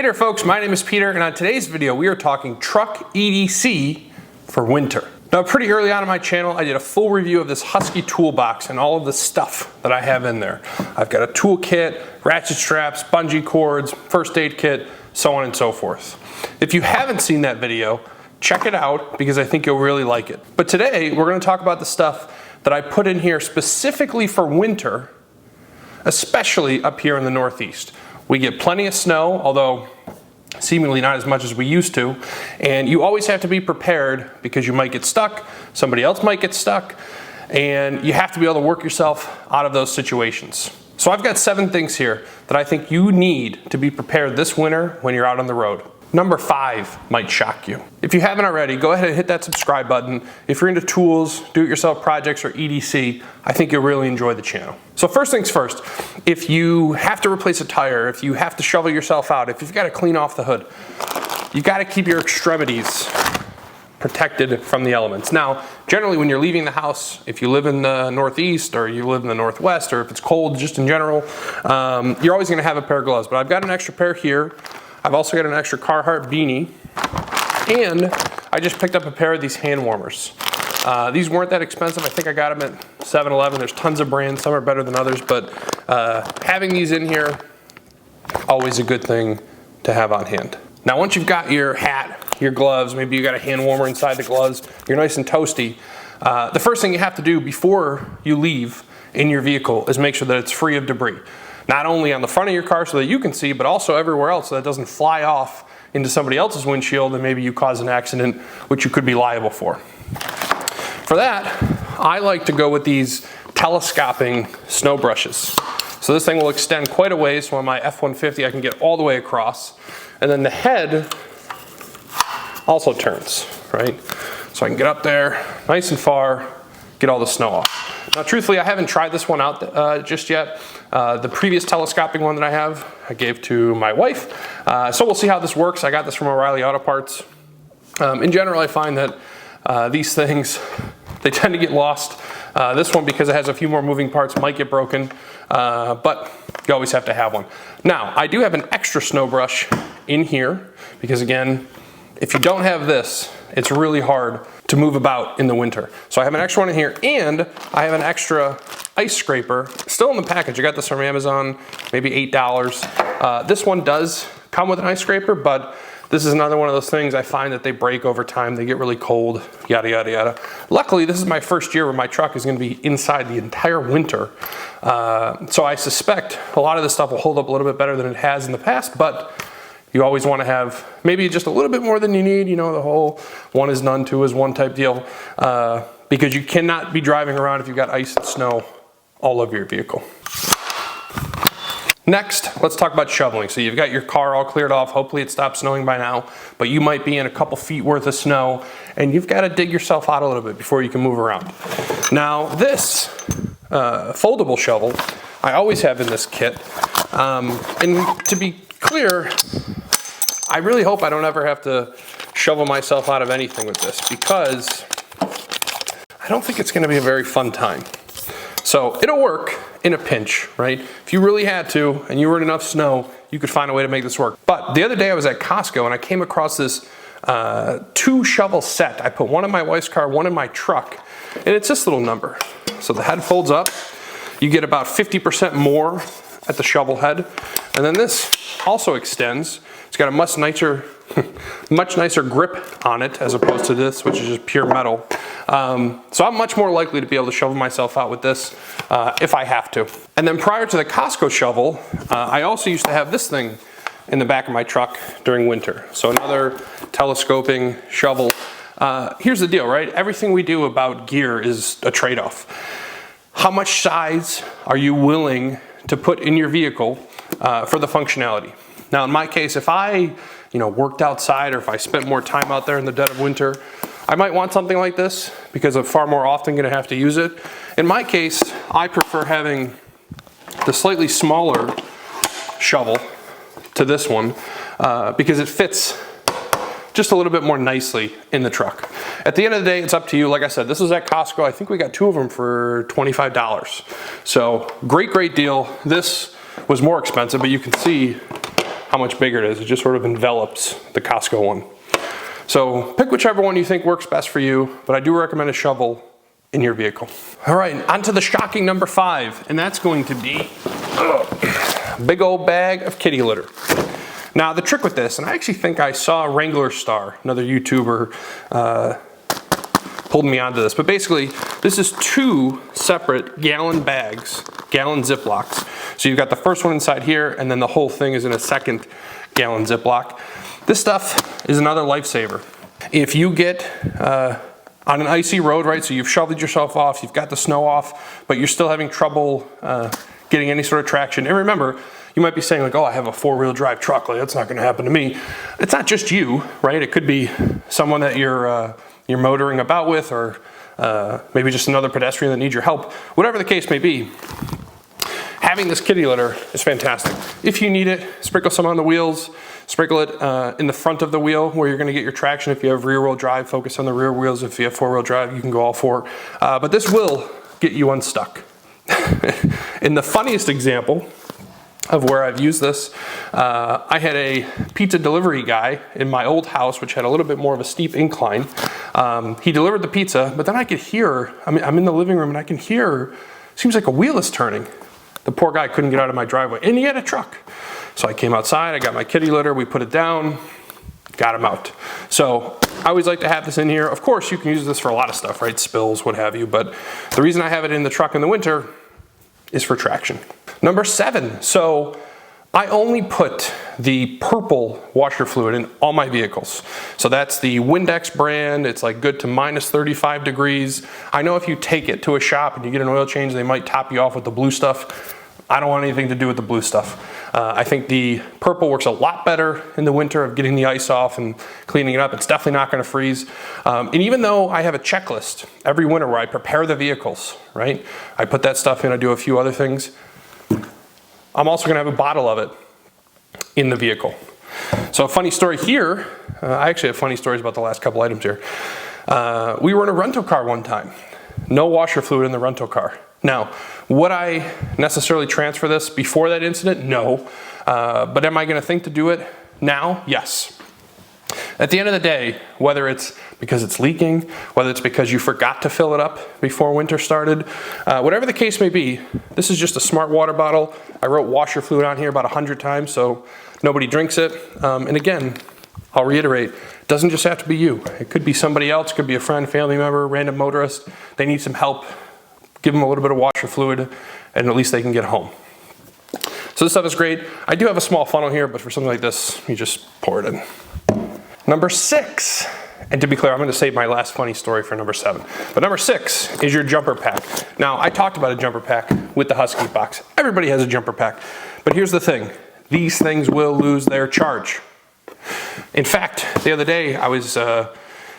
there folks, my name is Peter, and on today's video we are talking truck EDC for winter. Now pretty early on in my channel I did a full review of this Husky toolbox and all of the stuff that I have in there. I've got a tool kit, ratchet straps, bungee cords, first aid kit, so on and so forth. If you haven't seen that video, check it out because I think you'll really like it. But today we're going to talk about the stuff that I put in here specifically for winter, especially up here in the Northeast. We get plenty of snow, although seemingly not as much as we used to, and you always have to be prepared because you might get stuck, somebody else might get stuck, and you have to be able to work yourself out of those situations. So I've got 7 things here that I think you need to be prepared this winter when you're out on the road. Number 5 might shock you. If you haven't already, go ahead and hit that subscribe button. If you're into tools, do-it-yourself projects, or EDC, I think you'll really enjoy the channel. So first things first, if you have to replace a tire, if you have to shovel yourself out, if you've got to clean off the hood, you got to keep your extremities protected from the elements. Now, generally when you're leaving the house, if you live in the Northeast or you live in the Northwest, or if it's cold just in general, you're always going to have a pair of gloves. But I've got an extra pair here. I've also got an extra Carhartt beanie, and I just picked up a pair of these hand warmers. These weren't that expensive. I think I got them at 7-Eleven. There's tons of brands. Some are better than others, but having these in here, always a good thing to have on hand. Now, once you've got your hat, your gloves, maybe you got a hand warmer inside the gloves, you're nice and toasty, the first thing you have to do before you leave in your vehicle is make sure that it's free of debris. Not only on the front of your car so that you can see, but also everywhere else so that it doesn't fly off into somebody else's windshield and maybe you cause an accident, which you could be liable for. For that, I like to go with these telescoping snow brushes. So this thing will extend quite a ways, so on my F-150 I can get all the way across. And then the head also turns, right? So I can get up there nice and far, get all the snow off. Now truthfully, I haven't tried this one out just yet. The previous telescoping one that I have, I gave to my wife. So we'll see how this works. I got this from O'Reilly Auto Parts. In general, I find that these things, they tend to get lost. This one, because it has a few more moving parts, might get broken, but you always have to have one. Now, I do have an extra snow brush in here because again, if you don't have this, it's really hard to move about in the winter. So I have an extra one in here, and I have an extra ice scraper still in the package. I got this from Amazon, maybe $8. This one does come with an ice scraper, but this is another one of those things I find that they break over time. They get really cold, yada, yada, yada. Luckily, this is my first year where my truck is gonna be inside the entire winter. So I suspect a lot of this stuff will hold up a little bit better than it has in the past, but you always want to have maybe just a little bit more than you need, you know, the whole one is none, two is one type deal, because you cannot be driving around if you've got ice and snow all over your vehicle. Next, let's talk about shoveling. So you've got your car all cleared off. Hopefully it stopped snowing by now, but you might be in a couple feet worth of snow and you've got to dig yourself out a little bit before you can move around. Now this foldable shovel, I always have in this kit. And to be clear, I really hope I don't ever have to shovel myself out of anything with this because I don't think it's going to be a very fun time. So it'll work in a pinch, right? If you really had to and you were in enough snow, you could find a way to make this work. But the other day I was at Costco and I came across this 2 shovel set. I put one in my wife's car, one in my truck, and it's this little number. So the head folds up. You get about 50% more at the shovel head. And then this also extends. It's got a much nicer grip on it as opposed to this, which is just pure metal. So I'm much more likely to be able to shovel myself out with this if I have to. And then prior to the Costco shovel, I also used to have this thing in the back of my truck during winter. So another telescoping shovel. Here's the deal, right? Everything we do about gear is a trade-off. How much size are you willing to put in your vehicle for the functionality? Now in my case, if I worked outside or if I spent more time out there in the dead of winter, I might want something like this because I'm far more often going to have to use it. In my case, I prefer having the slightly smaller shovel to this one because it fits just a little bit more nicely in the truck. At the end of the day, it's up to you. Like I said, this was at Costco. I think we got 2 of them for $25. So great deal. This was more expensive, but you can see how much bigger it is. It just sort of envelops the Costco one. So pick whichever one you think works best for you, but I do recommend a shovel in your vehicle. All right, on to the shocking number 5, and that's going to be a big old bag of kitty litter. Now the trick with this, and I actually think I saw Wrangler Star, another YouTuber, pulled me onto this, but basically this is 2 separate gallon bags, gallon Ziplocs. So you've got the first one inside here, and then the whole thing is in a second gallon Ziploc. This stuff is another lifesaver. If you get on an icy road, right, so you've shoveled yourself off, you've got the snow off, but you're still having trouble getting any sort of traction. And remember, you might be saying like, oh, I have a 4-wheel drive truck, like that's not gonna happen to me. It's not just you, right? It could be someone that you're motoring about with, or maybe just another pedestrian that needs your help. Whatever the case may be, having this kitty litter is fantastic. If you need it, sprinkle some on the wheels, sprinkle it in the front of the wheel where you're gonna get your traction. If you have rear wheel drive, focus on the rear wheels. If you have 4-wheel drive, you can go all 4. But this will get you unstuck. In the funniest example of where I've used this, I had a pizza delivery guy in my old house, which had a little bit more of a steep incline. He delivered the pizza, but then I could hear, I'm in the living room and I can hear, seems like a wheel is turning. The poor guy couldn't get out of my driveway, and he had a truck. So I came outside, I got my kitty litter, we put it down, got him out. So I always like to have this in here. Of course, you can use this for a lot of stuff, right? Spills, what have you, but the reason I have it in the truck in the winter is for traction. Number 7, so I only put the purple washer fluid in all my vehicles. So that's the Windex brand. It's like good to minus 35 degrees. I know if you take it to a shop and you get an oil change, they might top you off with the blue stuff. I don't want anything to do with the blue stuff. I think the purple works a lot better in the winter of getting the ice off and cleaning it up. It's definitely not gonna freeze. And even though I have a checklist every winter where I prepare the vehicles, right? I put that stuff in, I do a few other things. I'm also gonna have a bottle of it in the vehicle. So a funny story here, I actually have funny stories about the last couple items here. We were in a rental car one time. No washer fluid in the rental car. Now, would I necessarily transfer this before that incident? No. But am I gonna think to do it now? Yes. At the end of the day, whether it's because it's leaking, whether it's because you forgot to fill it up before winter started, whatever the case may be, this is just a smart water bottle. I wrote washer fluid on here about 100 times, so nobody drinks it. And again, I'll reiterate, it doesn't just have to be you. It could be somebody else, it could be a friend, family member, random motorist. They need some help. Give them a little bit of washer fluid, and at least they can get home. So this stuff is great. I do have a small funnel here, but for something like this, you just pour it in. Number 6, and to be clear, I'm gonna save my last funny story for number 7. But number 6 is your jumper pack. Now, I talked about a jumper pack with the Husky box. Everybody has a jumper pack. But here's the thing, these things will lose their charge. In fact, the other day, I was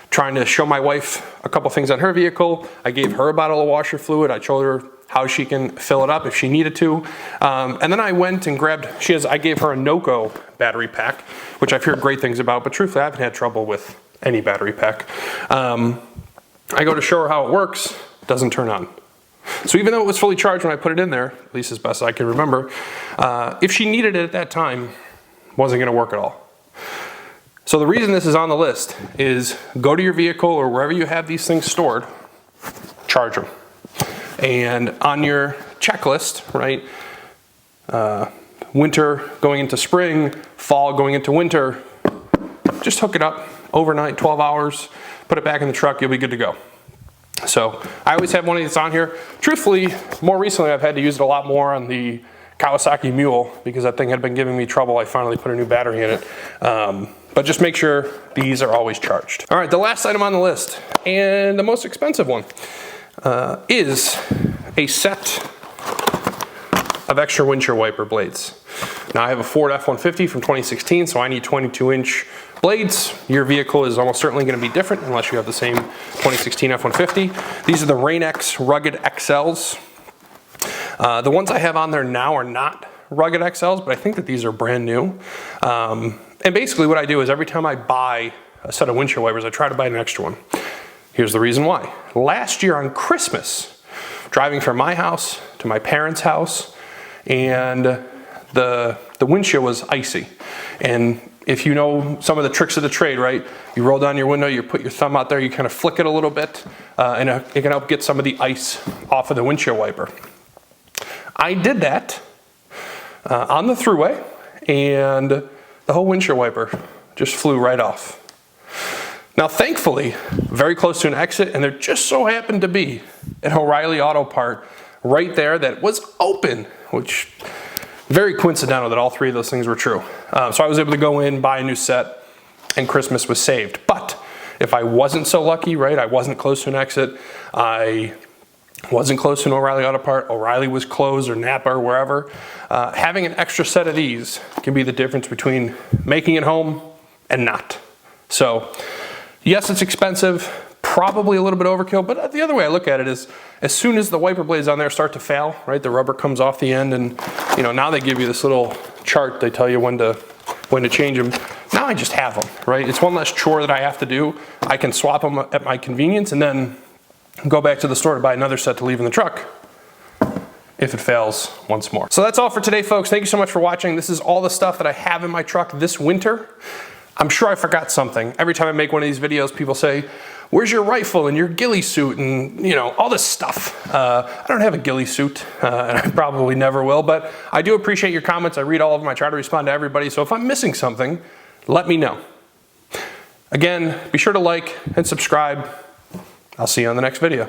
trying to show my wife a couple things on her vehicle. I gave her a bottle of washer fluid. I told her how she can fill it up if she needed to. And then I went and grabbed, I gave her a NOCO battery pack, which I've heard great things about, but truthfully, I haven't had trouble with any battery pack. I go to show her how it works, it doesn't turn on. So even though it was fully charged when I put it in there, at least as best I can remember, if she needed it at that time, it wasn't gonna work at all. So the reason this is on the list is go to your vehicle or wherever you have these things stored, charge them. And on your checklist, right, winter going into spring, fall going into winter, just hook it up overnight, 12 hours, put it back in the truck, you'll be good to go. So I always have one of these on here. Truthfully, more recently I've had to use it a lot more on the Kawasaki Mule because that thing had been giving me trouble. I finally put a new battery in it. But just make sure these are always charged. All right, the last item on the list, and the most expensive one, is a set of extra windshield wiper blades. Now I have a Ford F-150 from 2016, so I need 22-inch blades. Your vehicle is almost certainly gonna be different unless you have the same 2016 F-150. These are the Rain-X Rugged XLs. The ones I have on there now are not Rugged XLs, but I think that these are brand new. And basically what I do is every time I buy a set of windshield wipers, I try to buy an extra one. Here's the reason why. Last year on Christmas, driving from my house to my parents' house, and the windshield was icy. And if you know some of the tricks of the trade, right? You roll down your window, you put your thumb out there, you kind of flick it a little bit, and it can help get some of the ice off of the windshield wiper. I did that on the thruway, and the whole windshield wiper just flew right off. Now, thankfully, very close to an exit, and there just so happened to be an O'Reilly Auto part right there that was open, which very coincidental that all three of those things were true. So I was able to go in, buy a new set, and Christmas was saved. But if I wasn't so lucky, right, I wasn't close to an exit, I wasn't close to an O'Reilly Auto part, O'Reilly was closed or Napa or wherever, having an extra set of these can be the difference between making it home and not. So yes, it's expensive, probably a little bit overkill, but the other way I look at it is as soon as the wiper blades on there start to fail, right, the rubber comes off the end, and you know, now they give you this little chart, they tell you when to change them. Now I just have them, right? It's one less chore that I have to do. I can swap them at my convenience and then go back to the store to buy another set to leave in the truck if it fails once more. So that's all for today, folks. Thank you so much for watching. This is all the stuff that I have in my truck this winter. I'm sure I forgot something. Every time I make one of these videos, people say, where's your rifle and your ghillie suit and, you know, all this stuff. I don't have a ghillie suit, and I probably never will, but I do appreciate your comments. I read all of them. I try to respond to everybody. So if I'm missing something, let me know. Again, be sure to like and subscribe. I'll see you on the next video.